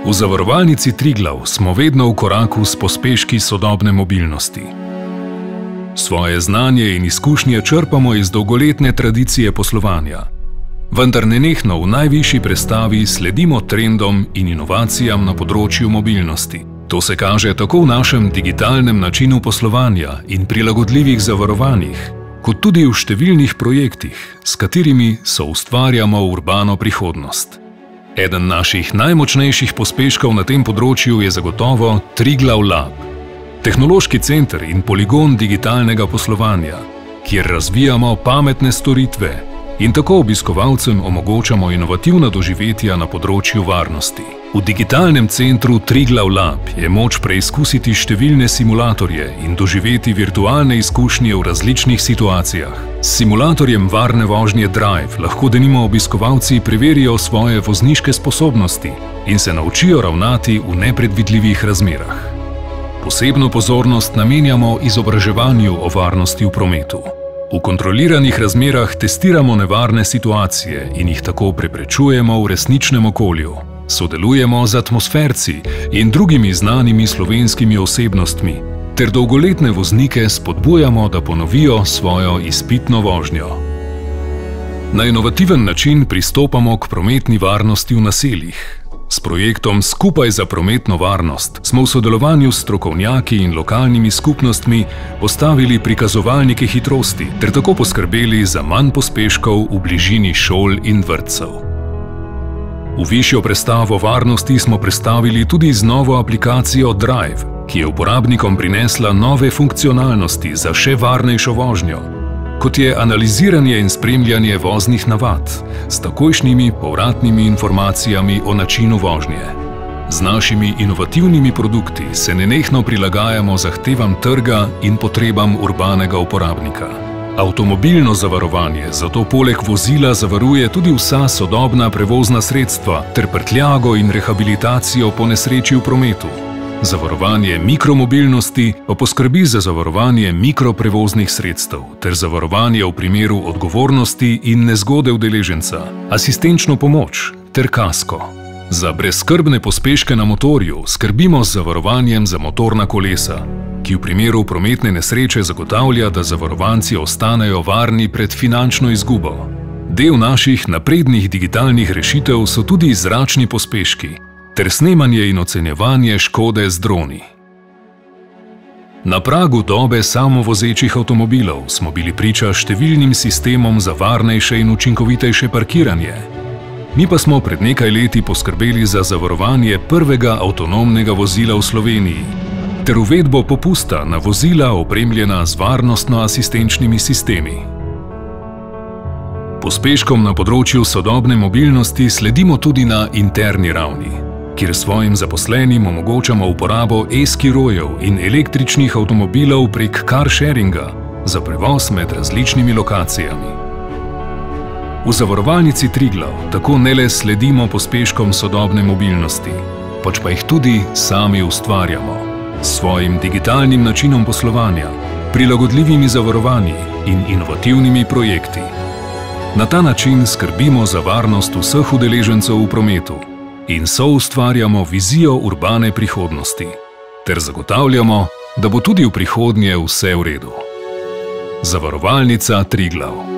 V Zavarovalnici Triglav smo vedno v koraku s pospeški sodobne mobilnosti. Svoje znanje in izkušnje črpamo iz dolgoletne tradicije poslovanja. Vendar nenehno v najvišji prestavi sledimo trendom in inovacijam na področju mobilnosti. To se kaže tako v našem digitalnem načinu poslovanja in prilagodljivih zavarovanjih, kot tudi v številnih projektih, s katerimi soustvarjamo urbano prihodnost. Eden naših najmočnejših pospeškov na tem področju je zagotovo Triglav Lab, tehnološki center in poligon digitalnega poslovanja, kjer razvijamo pametne storitve in tako obiskovalcem omogočamo inovativna doživetja na področju varnosti. V digitalnem centru Triglav Lab je moč preizkusiti številne simulatorje in doživeti virtualne izkušnje v različnih situacijah. S simulatorjem varne vožnje Drive lahko denimo obiskovalci preverijo svoje vozniške sposobnosti in se naučijo ravnati v nepredvidljivih razmerah. Posebno pozornost namenjamo izobraževanju o varnosti v prometu. V kontroliranih razmerah testiramo nevarne situacije in jih tako preprečujemo v resničnem okolju. Sodelujemo z atmosferci in drugimi znanimi slovenskimi osebnostmi, ter dolgoletne voznike spodbujamo, da ponovijo svojo izpitno vožnjo. Na inovativen način pristopamo k prometni varnosti v naseljih. S projektom Skupaj za prometno varnost smo v sodelovanju s strokovnjaki in lokalnimi skupnostmi postavili prikazovalnike hitrosti ter tako poskrbeli za manj pospeškov v bližini šol in vrtcev. V višjo prestavo varnosti smo prestavili tudi z novo aplikacijo Drive, ki je uporabnikom prinesla nove funkcionalnosti za še varnejšo vožnjo, kot je analiziranje in spremljanje voznih navad s takojšnjimi povratnimi informacijami o načinu vožnje. Z našimi inovativnimi produkti se nenehno prilagajamo zahtevam trga in potrebam urbanega uporabnika. Avtomobilno zavarovanje zato poleg vozila zavaruje tudi vsa sodobna prevozna sredstva ter prtljago in rehabilitacijo po nesreči v prometu. Zavarovanje mikromobilnosti pa poskrbi za zavarovanje mikroprevoznih sredstev ter zavarovanje v primeru odgovornosti in nezgode udeleženca, asistenčno pomoč ter kasko. Za brezskrbne pospeške na motorju skrbimo z zavarovanjem za motorna kolesa, ki v primeru prometne nesreče zagotavlja, da zavarovanci ostanejo varni pred finančno izgubo. Del naših naprednih digitalnih rešitev so tudi zračni pospeški ter snemanje in ocenjevanje škode z droni. Na pragu dobe samovozečih avtomobilov smo bili priča številnim sistemom za varnejše in učinkovitejše parkiranje. Mi pa smo pred nekaj leti poskrbeli za zavarovanje prvega avtonomnega vozila v Sloveniji ter uvedbo popusta na vozila opremljena z varnostno-asistenčnimi sistemi. Pospeškom na področju sodobne mobilnosti sledimo tudi na interni ravni, kjer svojim zaposlenim omogočamo uporabo e-skirojev in električnih avtomobilov prek carsharinga za prevoz med različnimi lokacijami. V Zavarovalnici Triglav tako ne le sledimo pospeškom sodobne mobilnosti, pač pa jih tudi sami ustvarjamo s svojim digitalnim načinom poslovanja, prilagodljivimi zavarovanji in inovativnimi projekti. Na ta način skrbimo za varnost vseh udeležencev v prometu in soustvarjamo vizijo urbane prihodnosti ter zagotavljamo, da bo tudi v prihodnje vse v redu. Zavarovalnica Triglav.